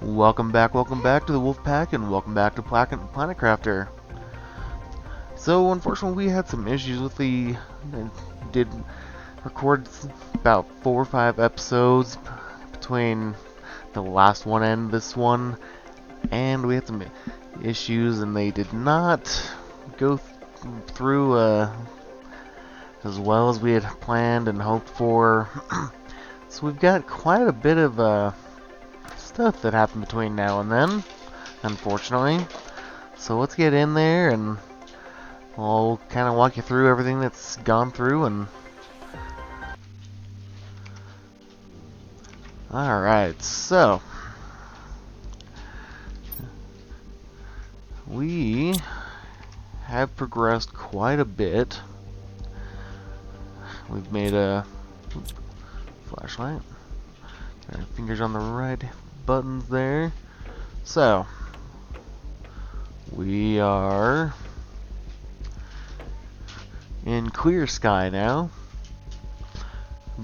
Welcome back to the Wolf Pack, and welcome back to Planet Crafter. So, unfortunately, we had some issues with did record about 4 or 5 episodes between the last one and this one, and we had some issues, and they did not go through as well as we had planned and hoped for. So we've got quite a bit of stuff that happened between now and then, unfortunately. So let's get in there and I'll kind of walk you through everything that's gone through. And alright, so we have progressed quite a bit. We've made a flashlight. Got our fingers on the right buttons there. So we are in clear sky now,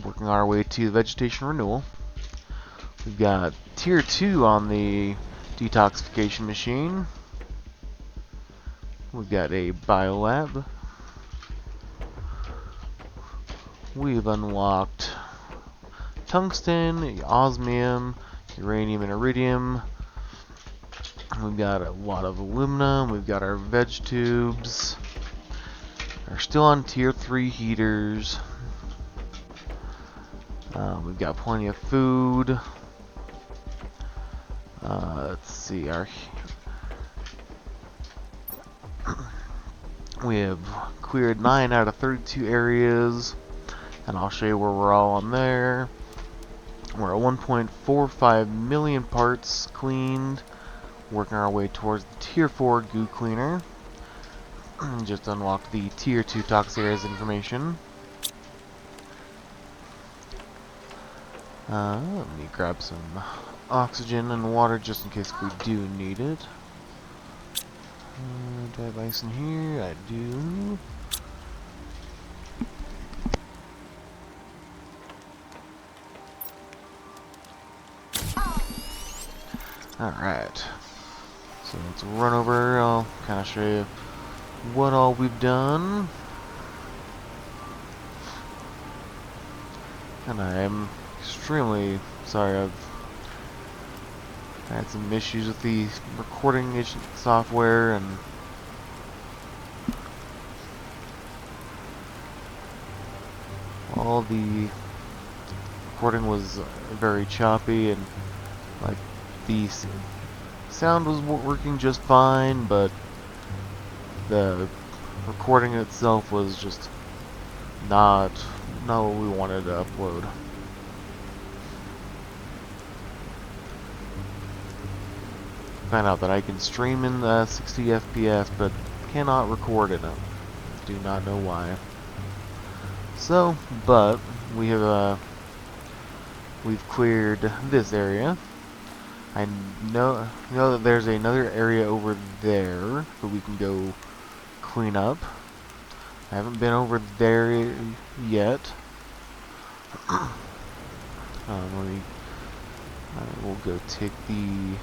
working our way to vegetation renewal. We've got tier 2 on the detoxification machine. We've got a biolab. We've unlocked tungsten, osmium, uranium, and iridium. We've got a lot of aluminum. We've got our veg tubes. We're still on tier 3 heaters. We've got plenty of food. Let's see, we have cleared 9 out of 32 areas, and I'll show you where we're all on there. We're at 1.45 million parts cleaned, working our way towards the tier 4 goo cleaner. Just unlocked the tier 2 tox areas information. Let me grab some oxygen and water just in case we do need it. Do I have ice in here? I do. Alright. So let's run over. I'll kind of show you what all we've done. And I am extremely sorry. I've had some issues with the recording software, and all the recording was very choppy, and like the sound was working just fine, but the recording itself was just not what we wanted to upload. Found out that I can stream in 60 FPS, but cannot record in it. Do not know why. So, but we have we've cleared this area. I know that there's another area over there that we can go clean up. I haven't been over there yet. We'll go take the.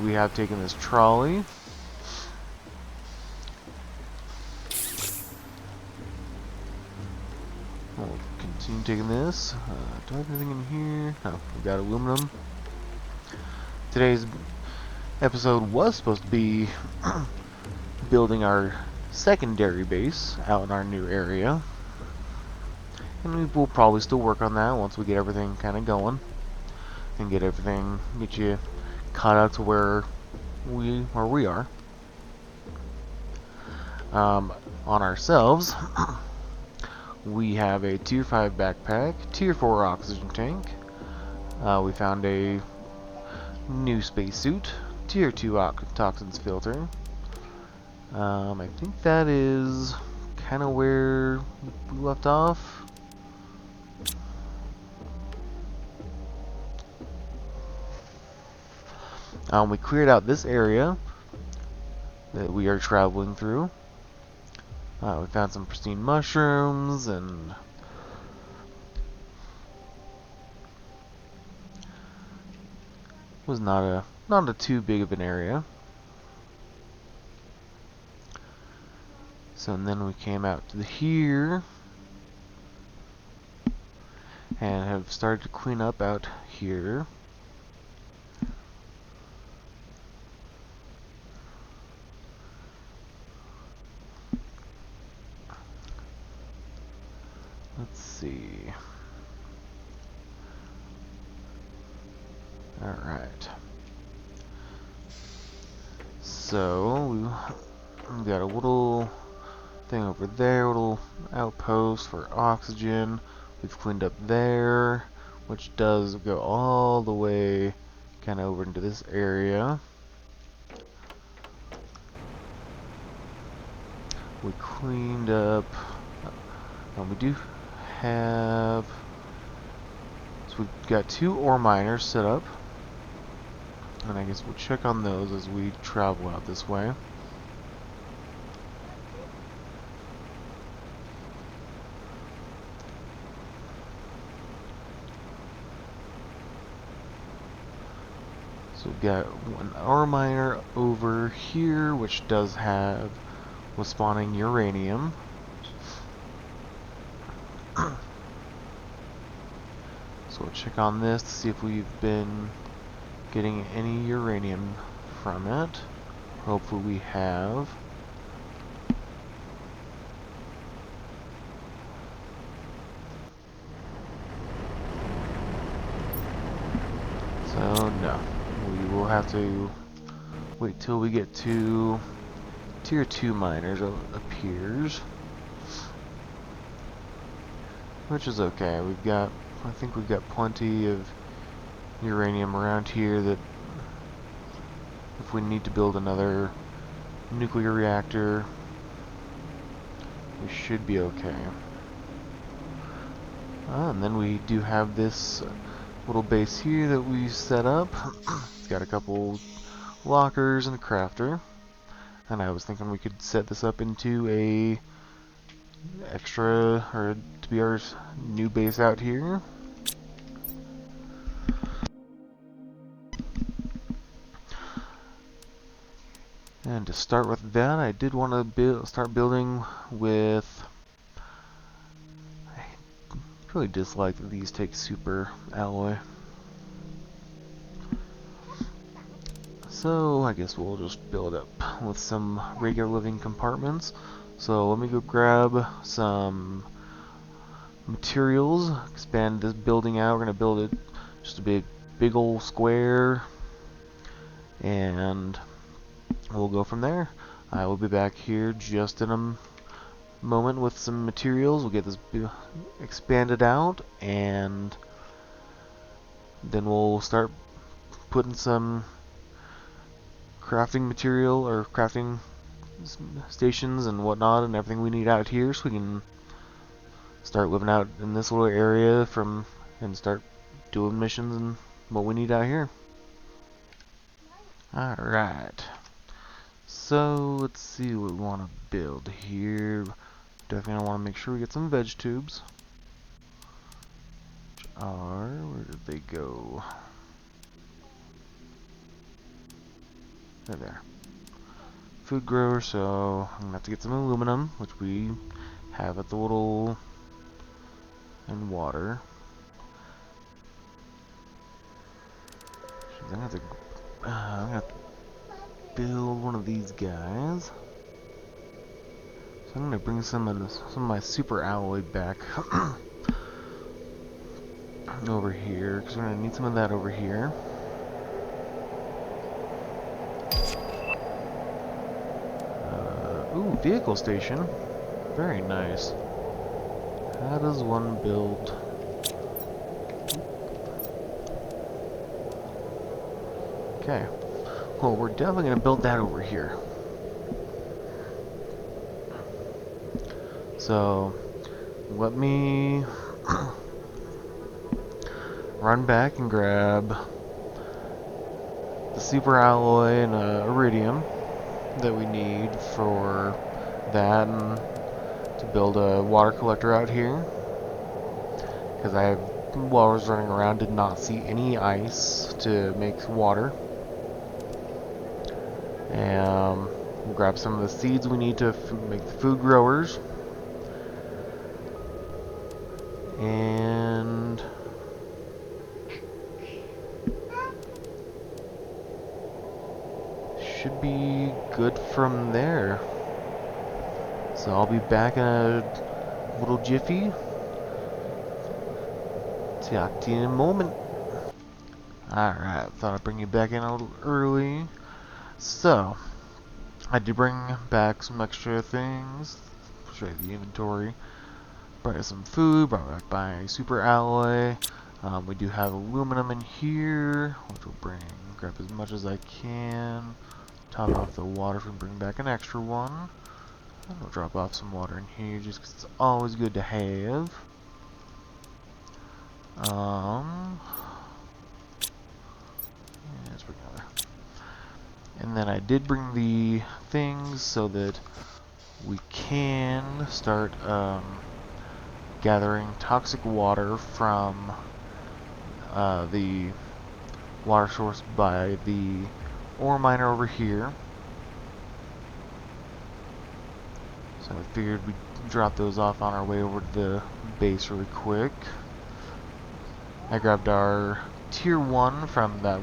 We have taken this trolley. We'll continue taking this. Do I have anything in here? No, we got aluminum. Today's episode was supposed to be building our secondary base out in our new area, and we will probably still work on that once we get everything kind of going and get you caught up to where we are. On ourselves, we have a tier 5 backpack, tier 4 oxygen tank. We found a new spacesuit, tier 2 toxins filter. I think that is kind of where we left off. We cleared out this area that we are traveling through. We found some pristine mushrooms, and was not not a too big of an area. So and then we came out to here and have started to clean up out here. Let's see. Alright. So, we got a little thing over there, little outpost for oxygen. We've cleaned up there, which does go all the way kind of over into this area. We cleaned up, we do have, so we've got 2 ore miners set up, and I guess we'll check on those as we travel out this way. So we've got an ore miner over here, which does have, was spawning uranium. So we'll check on this to see if we've been getting any uranium from it. Hopefully we have. So no, we will have to wait till we get to tier 2 miners, it appears. Which is okay. I think we've got plenty of uranium around here that if we need to build another nuclear reactor, we should be okay. And then we do have this little base here that we set up. It's got a couple lockers and a crafter. And I was thinking we could set this up into a extra, or to be our new base out here. And to start with that, I did want to start building with. I really dislike that these take super alloy. So I guess we'll just build up with some regular living compartments. So let me go grab some materials, expand this building out. We're going to build it just a big old square, and we'll go from there. I will be back here just in a moment with some materials. We'll get this expanded out, and then we'll start putting some crafting material or crafting stations and whatnot and everything we need out here, so we can start living out in this little area and start doing missions and what we need out here. Alright, so let's see what we want to build here. Definitely want to make sure we get some veg tubes, which are, where did they go? There. Food grower, so I'm gonna have to get some aluminum, which we have at the little, and water. I'm gonna have to build one of these guys. So I'm gonna bring some of my super alloy back over here, because we're gonna need some of that over here. Ooh, vehicle station. Very nice. How does one build? Okay. Well, we're definitely going to build that over here. So, let me run back and grab the super alloy and iridium that we need for that, and to build a water collector out here, because while I was running around, did not see any ice to make water. We'll grab some of the seeds we need to make the food growers. And should be good from there. So I'll be back in a little jiffy. Talk to you in a moment. Alright, thought I'd bring you back in a little early. So, I did bring back some extra things. Show you the inventory. Brought some food, brought back my super alloy. We do have aluminum in here, which we'll grab as much as I can. Top off the water if we bring back an extra one. And we'll drop off some water in here just because it's always good to have. Let's bring another. And then I did bring the things so that we can start gathering toxic water from the water source by the ore miner over here. So I figured we'd drop those off on our way over to the base really quick. I grabbed our tier 1 from that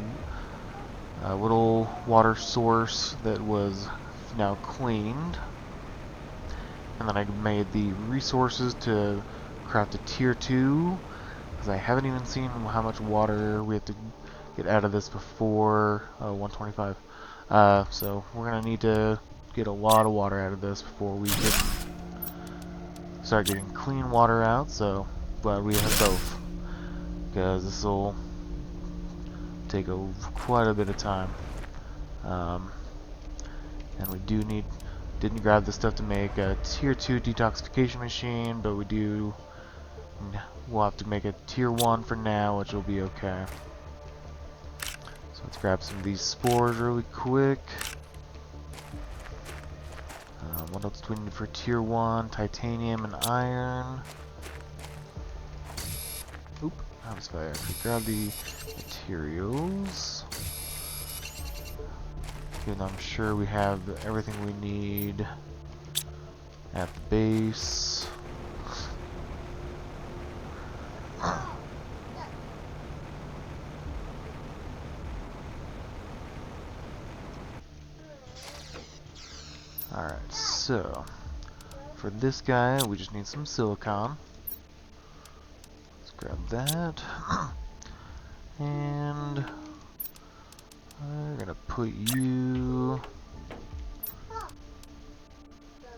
little water source that was now cleaned. And then I made the resources to craft a tier 2, because I haven't even seen how much water we have to get out of this before 125. So we're going to need to get a lot of water out of this before we can start getting clean water out, so glad we have both, because this will take quite a bit of time. And we didn't grab the stuff to make a tier 2 detoxification machine, but we'll have to make a tier 1 for now, which will be okay. So let's grab some of these spores really quick. What else do we need for tier 1? Titanium and iron. Oop, that was fire. Grab the materials. Even though I'm sure we have everything we need at the base. Alright, so for this guy we just need some silicon. Let's grab that. And we're gonna put you,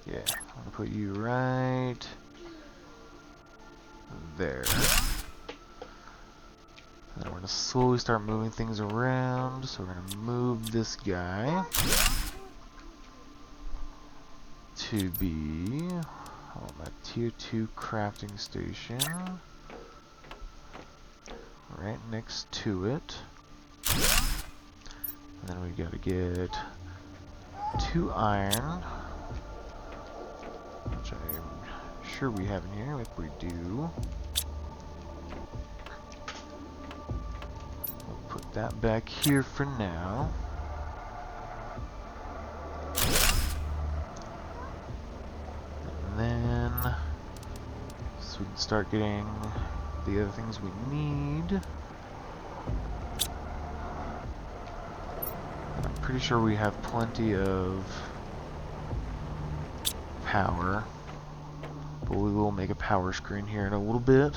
yeah, I'm gonna put you right there. And we're gonna slowly start moving things around. So we're gonna move this guy to be my tier 2 crafting station right next to it. And then we gotta get 2 iron, which I'm sure we have in here. If we do, we'll put that back here for now. And then, so we can start getting the other things we need. I'm pretty sure we have plenty of power, but we will make a power screen here in a little bit.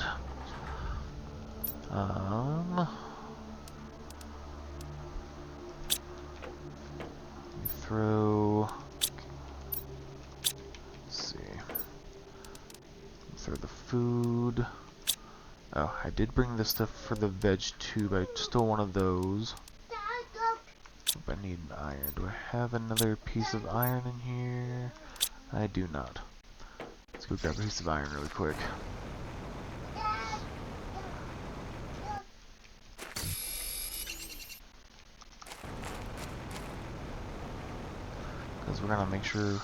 Throw, let's see, throw the food. Oh, I did bring the stuff for the veg too, but I stole one of those. I need an iron. Do I have another piece of iron in here? I do not. Let's go grab a piece of iron really quick. Because we're gonna make sure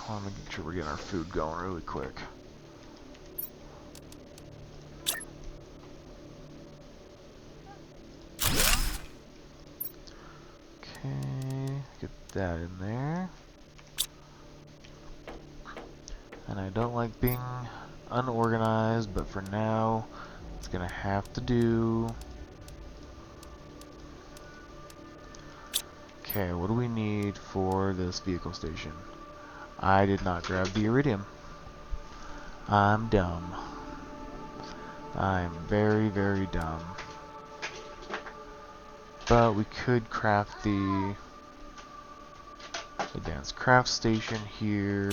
we're getting our food going really quick. Okay, get that in there. And I don't like being unorganized, but for now, it's gonna have to do. Okay, what do we need for this vehicle station? I did not grab the iridium. I'm dumb. I'm very, very dumb. But we could craft the advanced craft station here.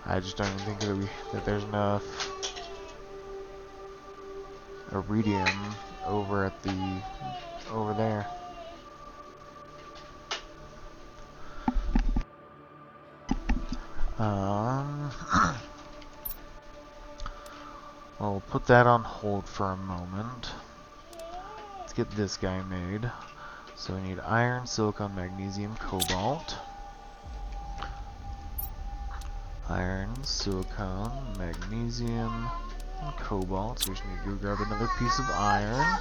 I just don't even think that there's enough iridium over there. I'll put that on hold for a moment. Let's get this guy made. So we need iron, silicon, magnesium, cobalt. Iron, silicon, magnesium, and cobalt. So we just need to go grab another piece of iron.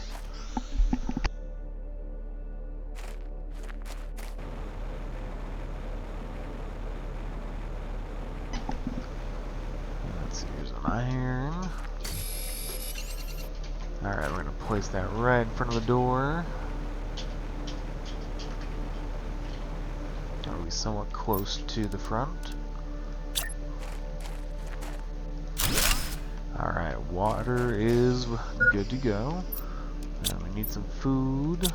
Let's see, here's an iron. Alright, we're going to place that right in front of the door. Are we somewhat close to the front? Alright, water is good to go. And we need some food.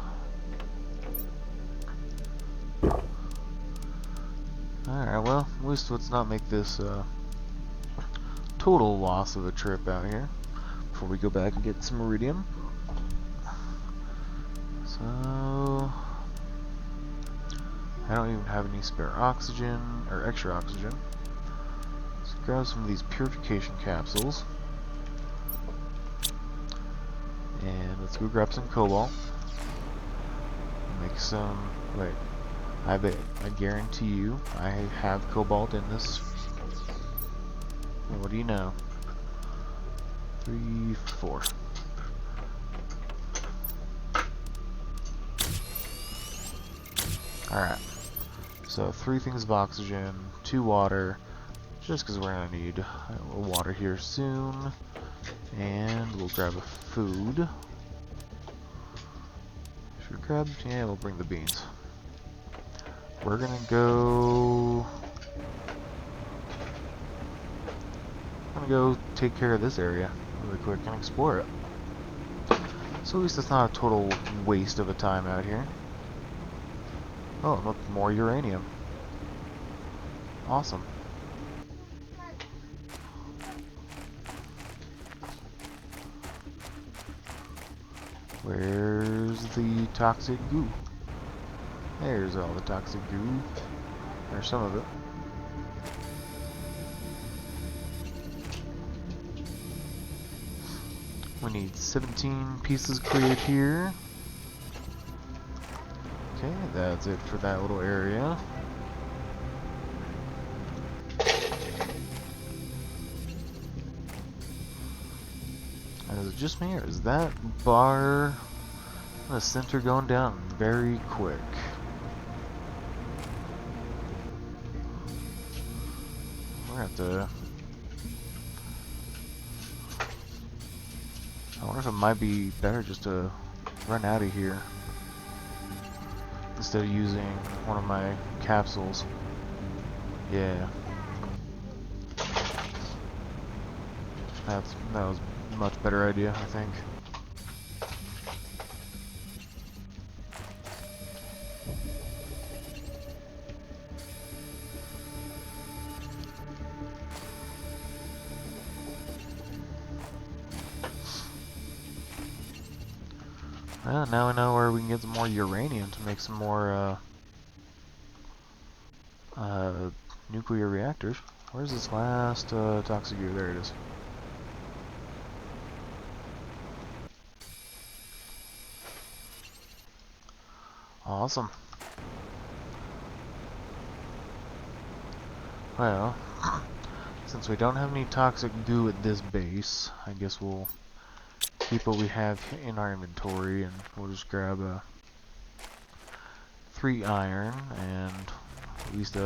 Alright, well, at least let's not make this total loss of a trip out here before we go back and get some iridium. So I don't even have any spare oxygen or extra oxygen. Let's grab some of these purification capsules. And let's go grab some cobalt. Make some. Wait. I guarantee you, I have cobalt in this. What do you know? 3, 4. Alright. So 3 things of oxygen, 2 water, just because we're gonna need water here soon. And we'll grab a food. Should we grab? Yeah, we'll bring the beans. We're gonna go. I'm gonna go take care of this area really quick and explore it. So at least it's not a total waste of a time out here. Oh, look, more uranium. Awesome. Where's the toxic goo? There's all the toxic goo. Or some of it. We need 17 pieces cleared here. Okay, that's it for that little area. And is it just me, or is that bar in the center going down very quick? We're gonna have to. I wonder if it might be better just to run out of here instead of using one of my capsules. Yeah. That was a much better idea, I think. Well, now we know where we can get some more uranium to make some more nuclear reactors. Where's this last toxic goo? There it is. Awesome. Well, since we don't have any toxic goo at this base, I guess we'll keep what we have in our inventory, and we'll just grab 3 iron and at least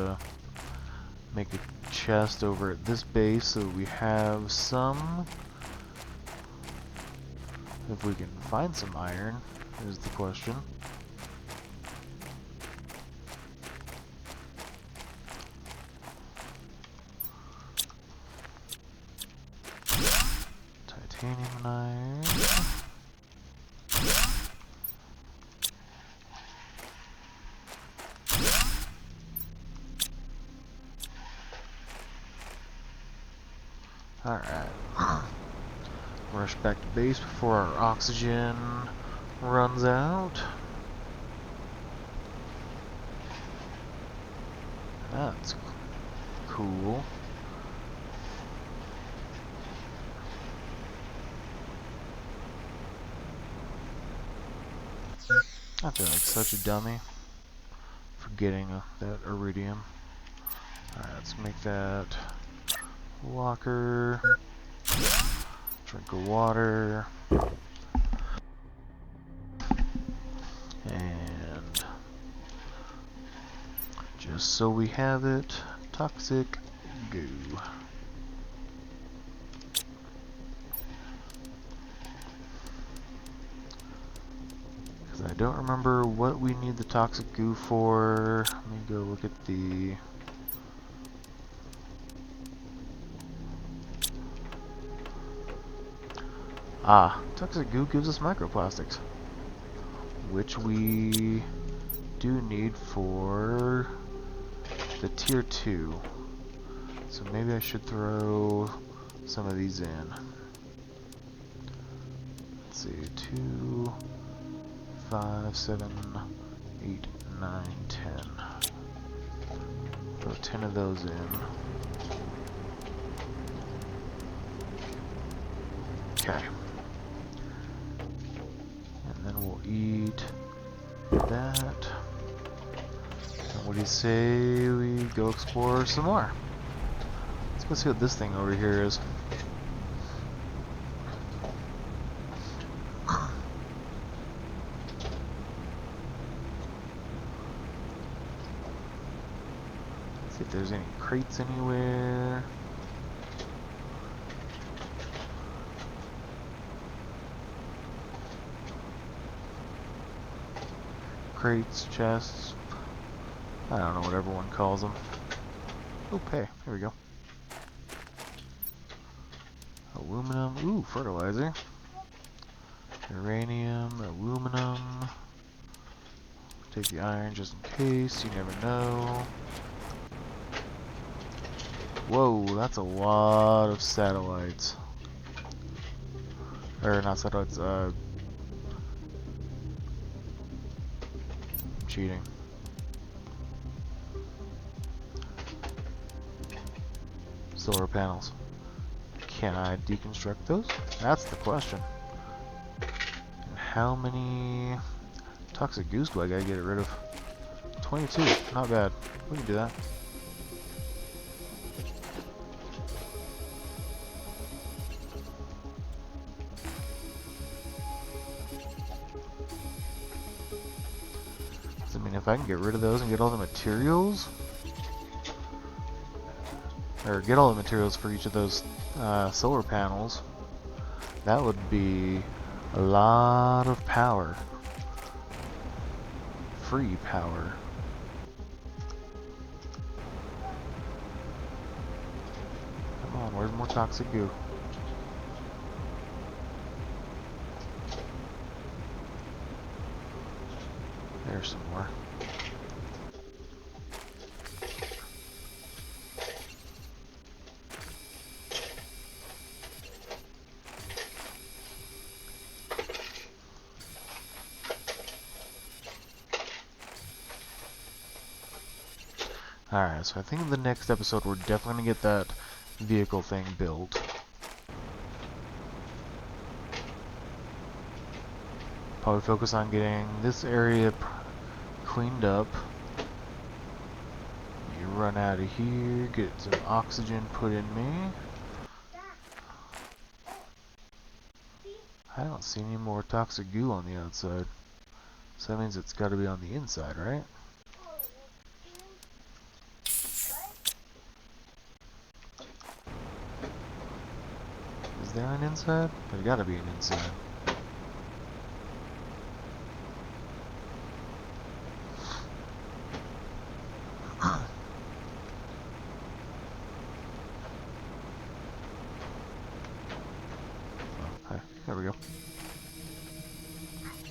make a chest over at this base so we have some. If we can find some iron is the question. Titanium knife. Alright. Rush back to base before our oxygen runs out. That's cool. I feel like such a dummy for getting that iridium. Alright, let's make that locker. Drink of water. And just so we have it, toxic goo. I don't remember what we need the toxic goo for. Let me go look at the... toxic goo gives us microplastics, which we do need for the tier 2. So maybe I should throw some of these in. Let's see, 2... 5, 7, 8, 9, 10. Throw 10 of those in. Okay. And then we'll eat that. And what do you say we go explore some more? Let's go see what this thing over here is. See if there's any crates anywhere. Crates, chests, I don't know what everyone calls them. Oh, hey, here we go. Aluminum, ooh, fertilizer. Uranium, aluminum. Take the iron just in case, you never know. Whoa, that's a lot of satellites. Or not satellites, cheating. Solar panels. Can I deconstruct those? That's the question. And how many toxic goose do I gotta get rid of? 22, not bad. We can do that. I mean, if I can get rid of those and get all the materials, or get all the materials for each of those solar panels, that would be a lot of power. Free power. Come on, where's more toxic goo? There's some more. Alright, so I think in the next episode we're definitely gonna get that vehicle thing built. Probably focus on getting this area cleaned up. You run out of here, get some oxygen put in me. I don't see any more toxic goo on the outside. So that means it's gotta be on the inside, right? Is there an inside? There's gotta be an inside. Okay, there we go.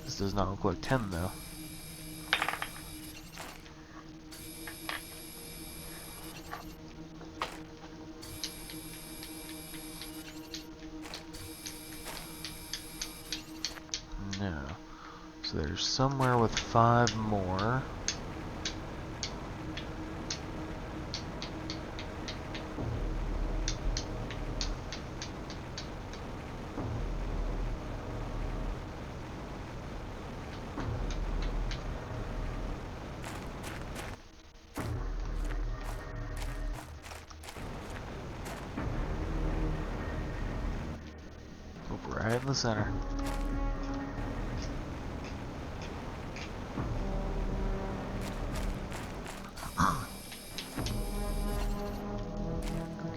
This does not look like 10 though. No. So there's somewhere with 5 more. Right in the center.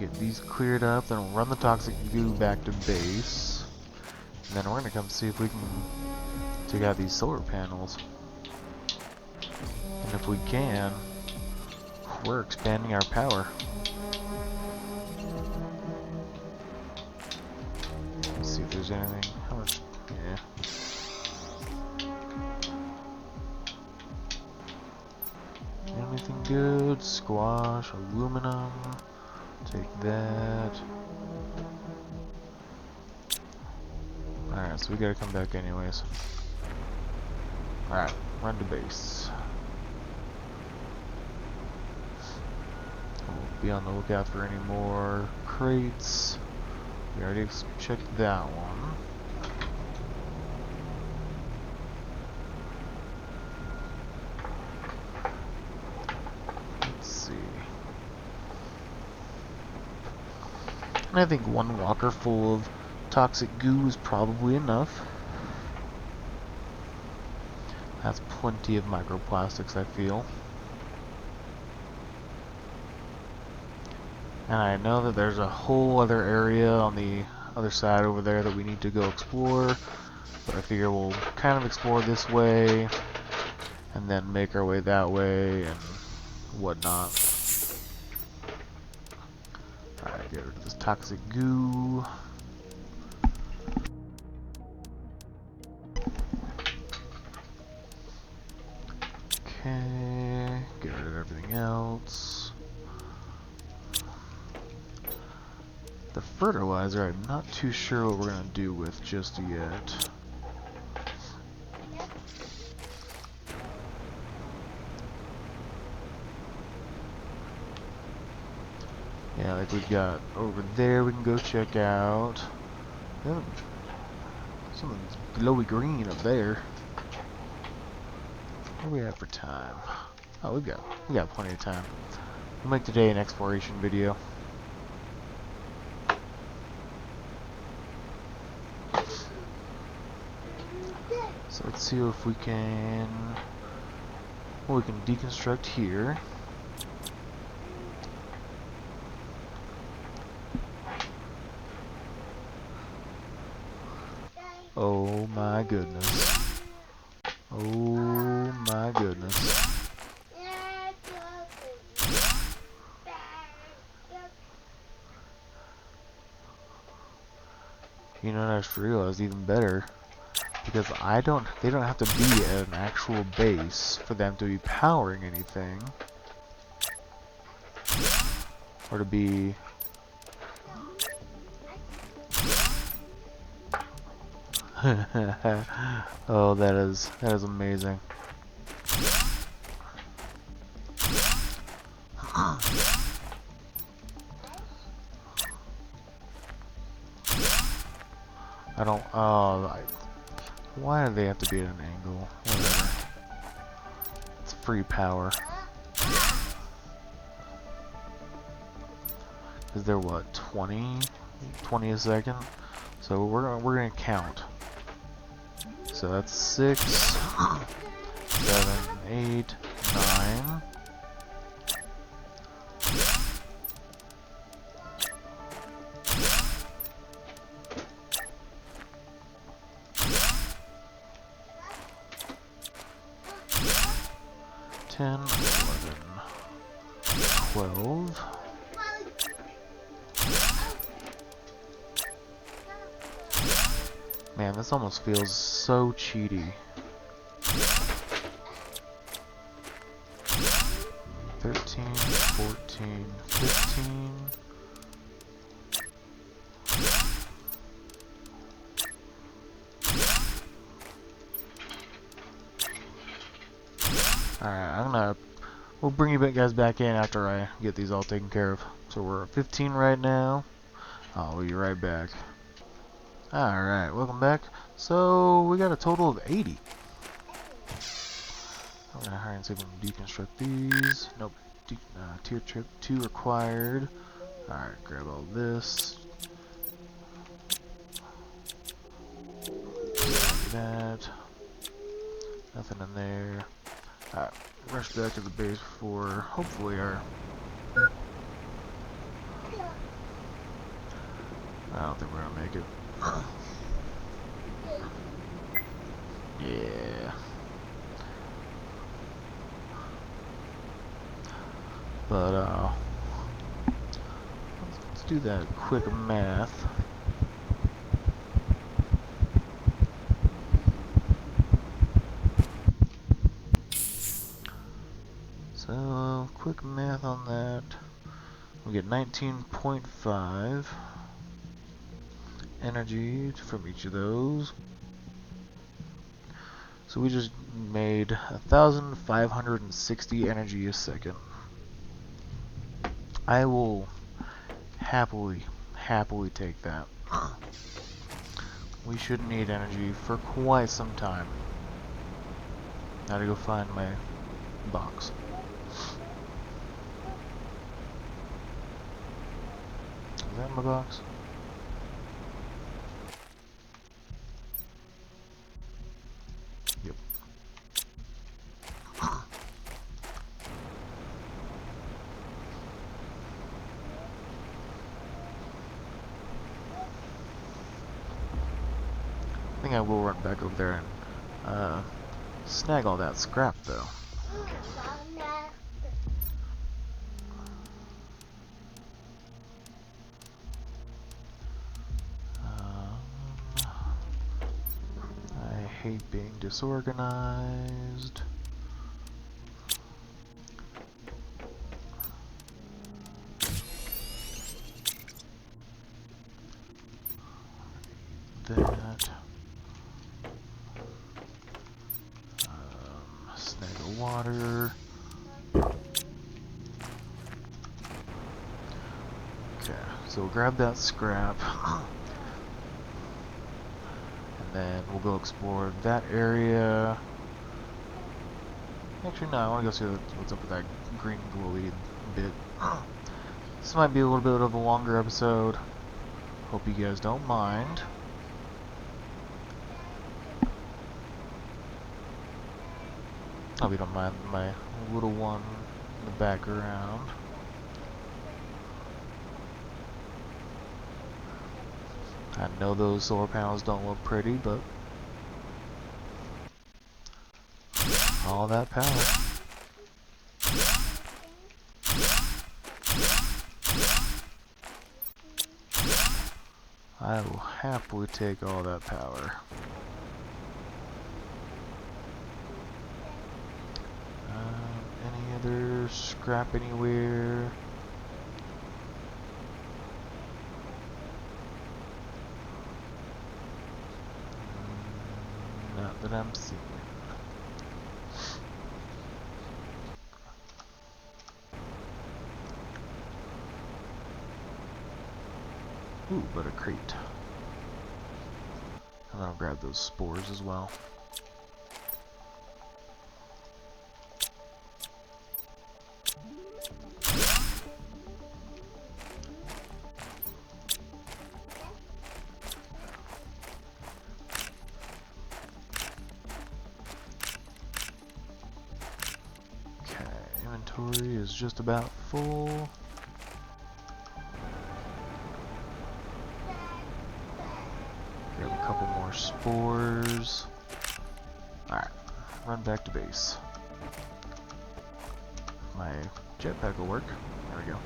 Get these cleared up, then we'll run the toxic goo back to base. And then we're gonna come see if we can take out these solar panels. And if we can, we're expanding our power. Let's see if there's anything. How much? Yeah. Anything good? Squash, aluminum. Take that. Alright, so we gotta come back anyways. Alright, run to base. We'll be on the lookout for any more crates. We already checked that one. Let's see. And I think one walker full of toxic goo is probably enough. That's plenty of microplastics, I feel. And I know that there's a whole other area on the other side over there that we need to go explore. But I figure we'll kind of explore this way and then make our way that way and whatnot. Alright, get rid of this toxic goo. Okay, get rid of everything else. The fertilizer, I'm not too sure what we're gonna do with just yet. Yeah, like we've got over there we can go check out. Yeah, something's glowy green up there. What do we have for time? Oh, we got plenty of time. We'll make today an exploration video. So let's see if we can. Well, we can deconstruct here. Oh my goodness. Oh my goodness. You know what I just realized even better? Because they don't have to be at an actual base for them to be powering anything. Or to be... Oh, that is amazing. I don't, why do they have to be at an angle? Whatever. It's free power. Is there what, 20 a second? So we're gonna count. So that's 6, 7, 8, 9. 10, 11, 12. Man, this almost feels so cheaty. 13, 14, 15. Alright, we'll bring you guys back in after I get these all taken care of. So we're at 15 right now. I'll be right back. Alright, welcome back. So, we got a total of 80. I'm gonna hurry and see if we can deconstruct these. Nope. Tier trip 2 required. Alright, grab all this. That. Nothing in there. Alright, rush back to the base for hopefully our... I don't think we're gonna make it. Yeah. But, let's do that quick math. So, quick math on that. We get 19.5 energy from each of those. So we just made 1,560 energy a second. I will happily take that. We shouldn't need energy for quite some time. Now to go find my box. Is that my box? Yep. I think I will run back over there and snag all that scrap though. I hate being disorganized. That. Snag the water. Okay, so we'll grab that scrap. And then we'll go explore that area. Actually, no, I want to go see what's up with that green glowy bit. This might be a little bit of a longer episode. Hope you guys don't mind. Hope you don't mind my little one in the background. I know those solar panels don't look pretty, but all that power. I will happily take all that power. Any other scrap anywhere? Not that I'm seeing. Ooh, but a crate. And then I'll grab those spores as well. Okay, inventory is just about full. Grab a couple more spores. Alright, run back to base. jetpack will work. There we go.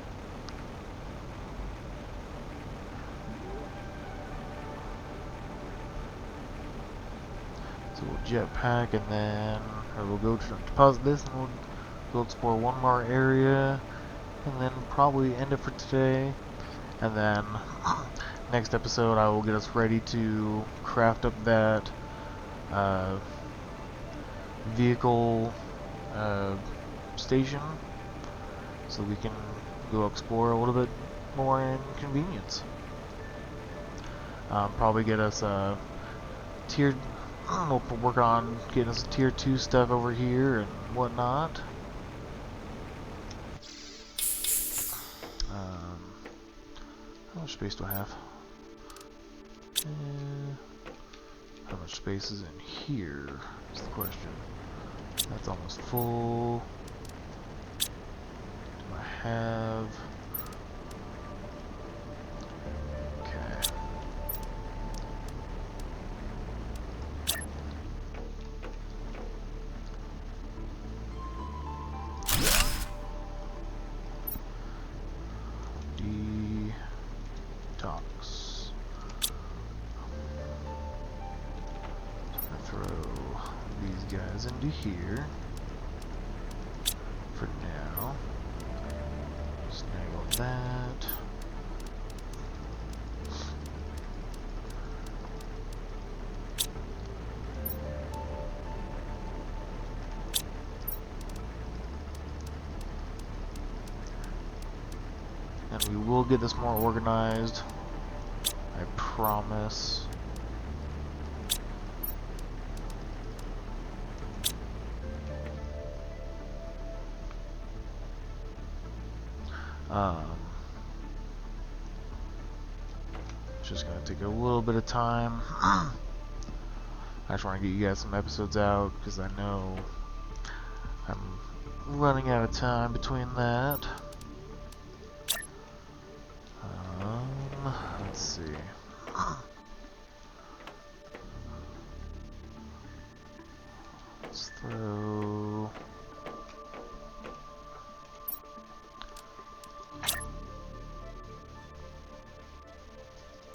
So we'll jetpack, and then we'll go to deposit this, and we'll go explore one more area, and then probably end it for today. And then next episode, I will get us ready to craft up that vehicle station, so we can go explore a little bit more in convenience. Probably get us tier. We'll work on getting us tier 2 stuff over here and whatnot. How much space do I have? How much space is in here is the question. That's almost full. Do I have... Okay. Detox. Throw these guys into here for now. Snag all that. And we will get this more organized, I promise. It's just gonna take a little bit of time. I just want to get you guys some episodes out, because I know I'm running out of time between that. Let's see. Let's throw...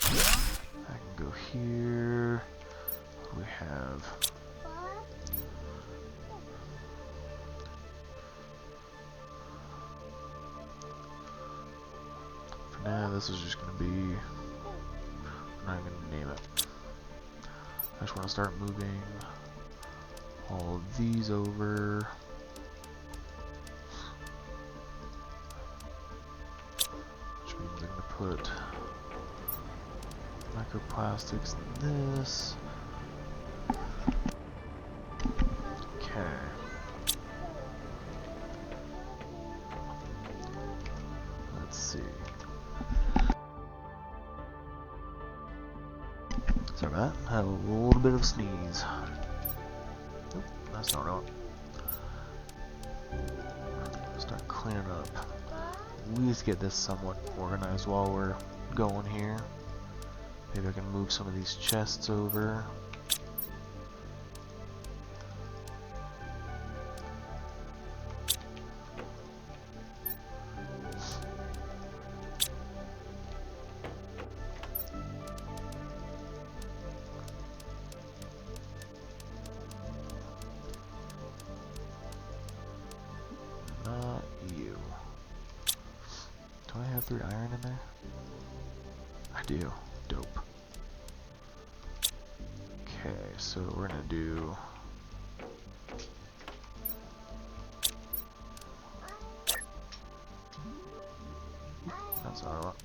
I can go here. We have... For now, this is just going to be... I'm not going to name it. I just want to start moving all of these over. Which means I'm going to put microplastics in this. Okay. Let's see. Sorry about that. I had a little bit of a sneeze. Nope, that's not right. Start cleaning up. At least get this somewhat organized while we're going here. Maybe I can move some of these chests over. Not you. Do I have 3 iron in there? I do. Dope. Okay, so we're gonna do... That's not what I want.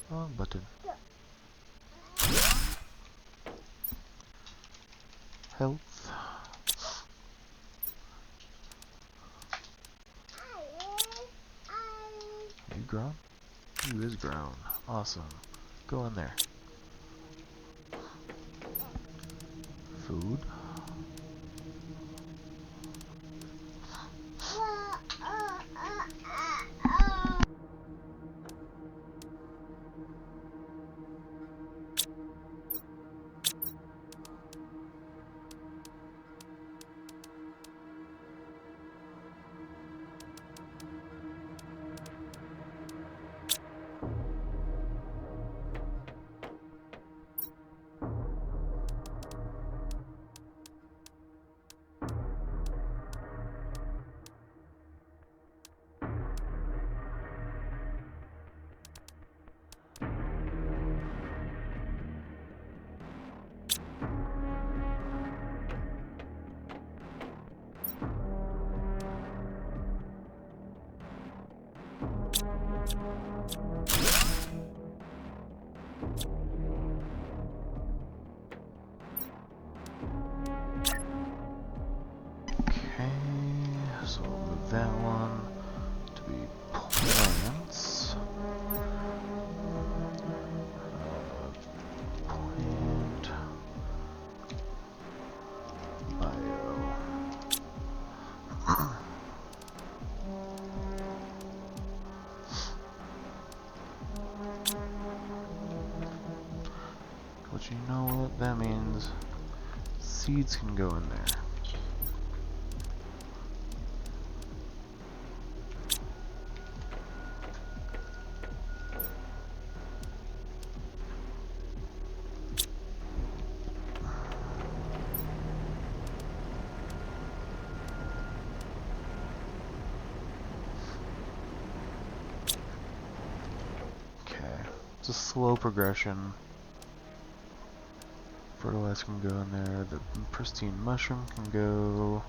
Wrong button. Health. You grown? You is grown. Awesome. Go in there. Food. Okay, so we'll move that one to be plants. Plant bio. But you know what that means? Seeds can go in there. It's a slow progression. Fertilizer can go in there, the pristine mushroom can go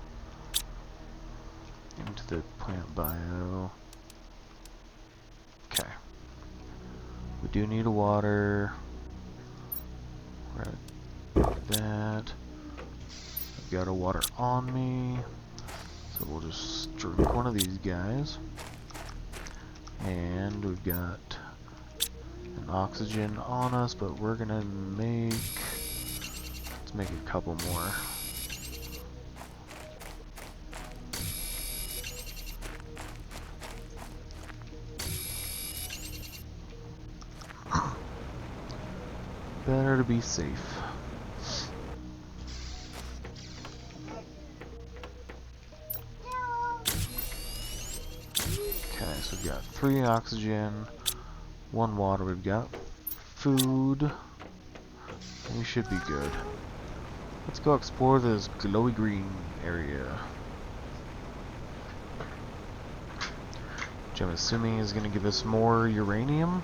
into the plant bio. Okay. We do need a water. Right. That. I've got a water on me. So we'll just drink one of these guys. And we've got an oxygen on us, but we're gonna make, let's make a couple more. Better to be safe. Okay, so we've got 3 oxygen, 1 water, we've got food. We should be good. Let's go explore this glowy green area, which I'm assuming is going to give us more uranium.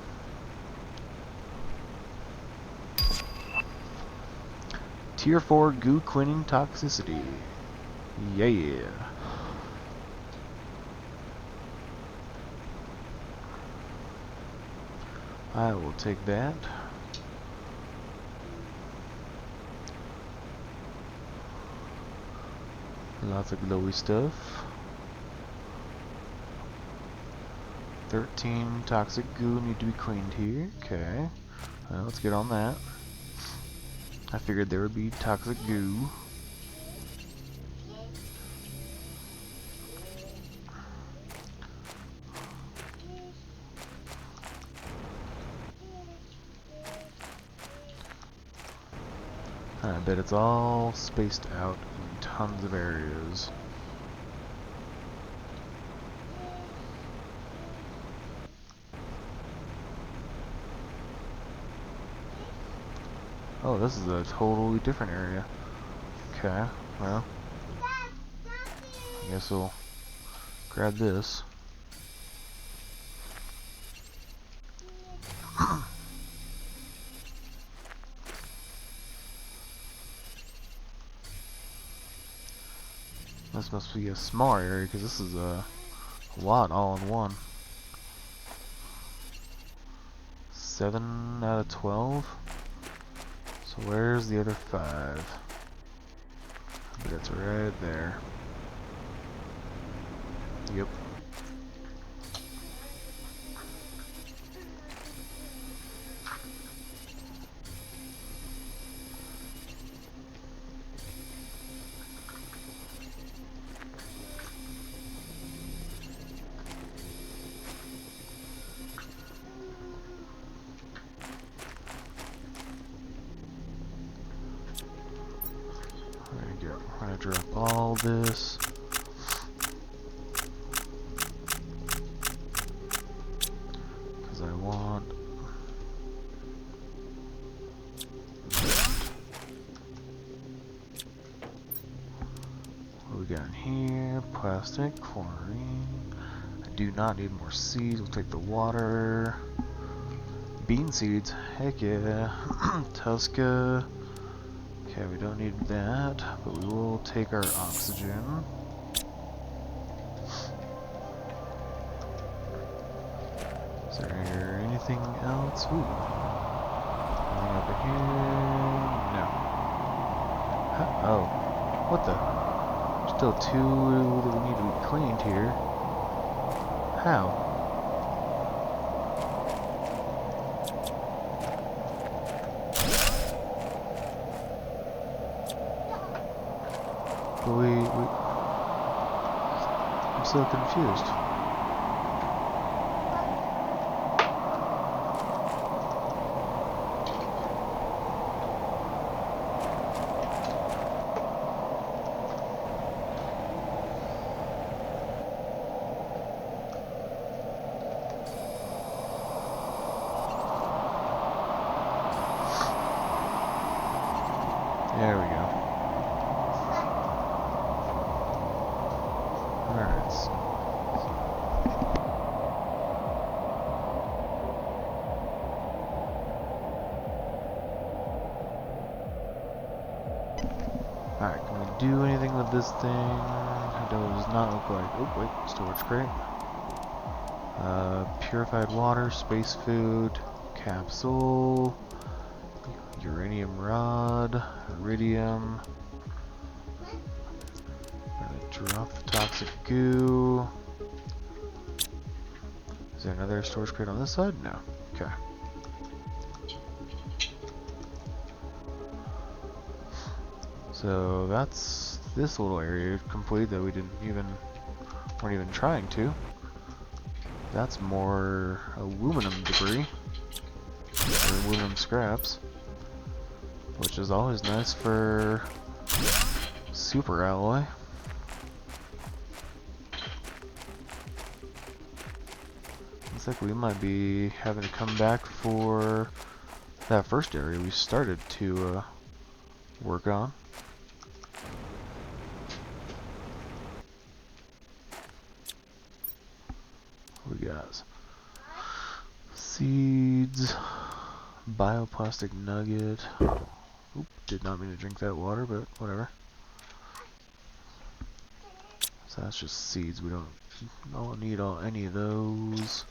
Tier 4 goo quinine toxicity. Yeah. I will take that. Lots of glowy stuff. 13 toxic goo need to be cleaned here. Okay. Let's get on that. I figured there would be toxic goo. I bet it's all spaced out in tons of areas. Oh, this is a totally different area. Okay, well, I guess we'll grab this. This must be a small area because this is a lot all in one. 7 out of 12. So where's the other 5? That's right there. Yep. We're gonna drop all this. Because I want what we got in here? Plastic, chlorine. I do not need more seeds. We'll take the water. Bean seeds. Heck yeah. Tusca. Okay, we don't need that, but we will take our oxygen. Is there anything else? Ooh. Over here. No. Huh? Oh. What the? Still two that we need to be cleaned here. How? But I'm so confused. There we go. Alright. Alright, can we do anything with this thing? It does not look like... Oh, wait, storage crate. Purified water, space food, capsule, uranium rod, iridium. Drop the toxic goo. Is there another storage crate on this side? No. Okay. So that's this little area complete that we weren't even trying to. That's more aluminum debris, or aluminum scraps, which is always nice for super alloy. Looks like we might be having to come back for that first area we started to work on. We got seeds, bioplastic nugget. Oop, did not mean to drink that water, but whatever. So that's just seeds. We don't need any of those.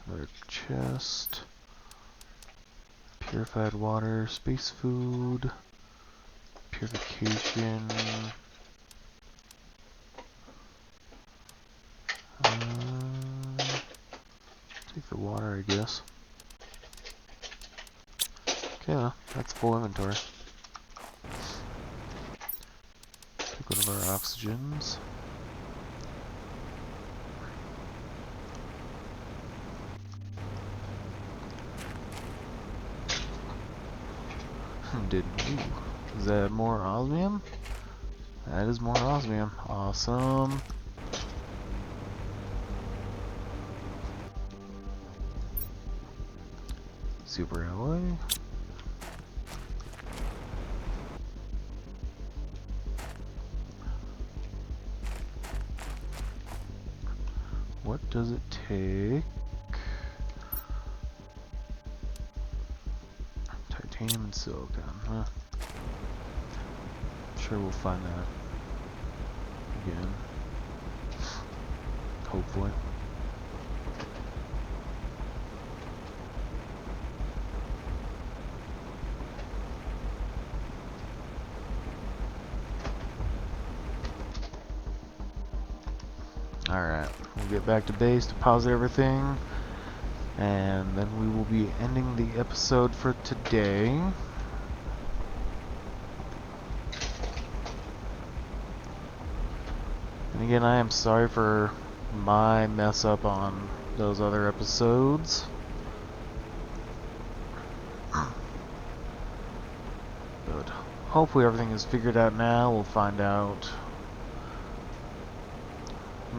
Another chest. Purified water, space food, purification. Take the water, I guess. Okay, well, that's full inventory. Take one of our oxygens. Is that more osmium? That is more osmium. Awesome. Super alloy. What does it take? Titanium and silicon, huh? I'm sure we'll find that again. Hopefully. Alright, we'll get back to base, deposit everything, and then we will be ending the episode for today. And again, I am sorry for my mess up on those other episodes. But hopefully everything is figured out now. We'll find out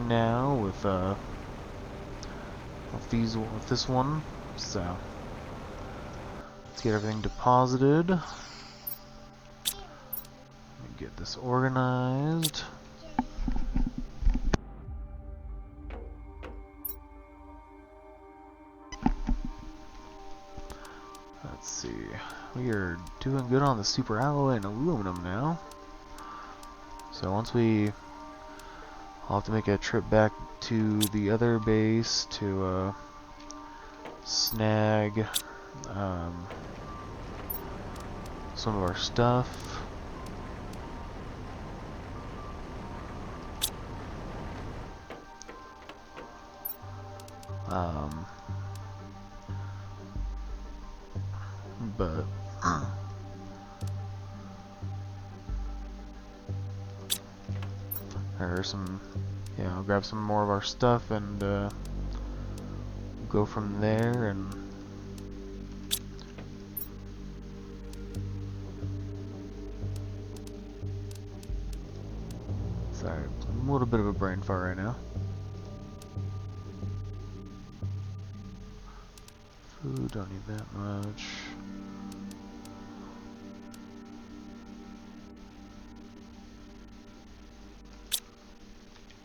now with this one. So let's get everything deposited. Let me get this organized. Let's see. We are doing good on the super alloy and aluminum now. So once we I'll have to make a trip back to the other base to snag some of our stuff. But there's some, yeah, I'll grab some more of our stuff and go from there. And sorry, a little bit of a brain fart right now. Food, don't need that much.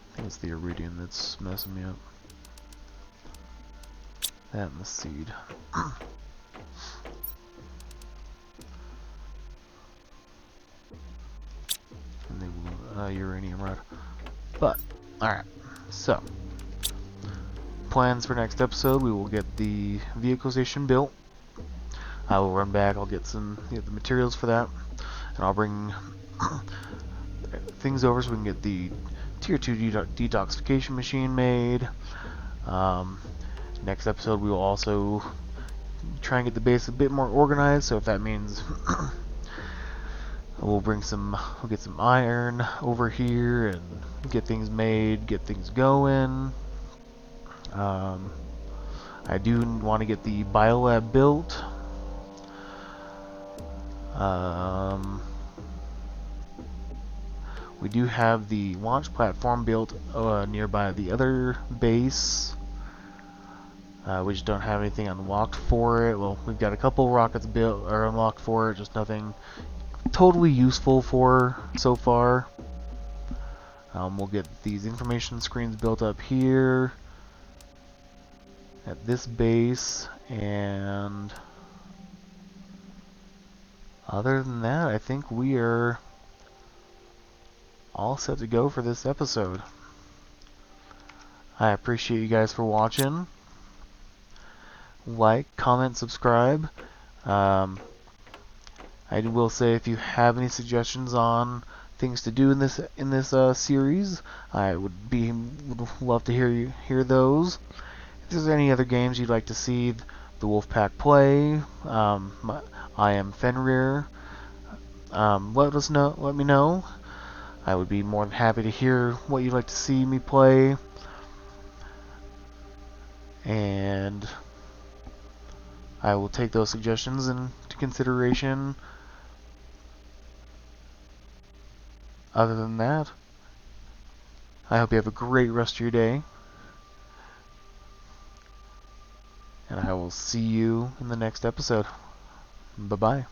I think it's the iridium that's messing me up. That and the seed. And the uranium rod. But, alright. So, plans for next episode, we will get the vehicle station built. I will run back, I'll get the materials for that. And I'll bring things over so we can get the Tier 2 detoxification machine made. Next episode we will also try and get the base a bit more organized, so if that means we'll get some iron over here and get things made, get things going. I do want to get the biolab built. We do have the launch platform built nearby the other base. We just don't have anything unlocked for it. Well, we've got a couple rockets built or unlocked for it, just nothing totally useful for so far. We'll get these information screens built up here at this base, and other than that, I think we are all set to go for this episode. I appreciate you guys for watching. Like, comment, subscribe. I will say, if you have any suggestions on things to do in this series, I would love to hear those. If there's any other games you'd like to see the Wolfpack play, I am Fenrir. Let me know. I would be more than happy to hear what you'd like to see me play. And I will take those suggestions into consideration. Other than that, I hope you have a great rest of your day. And I will see you in the next episode. Bye-bye.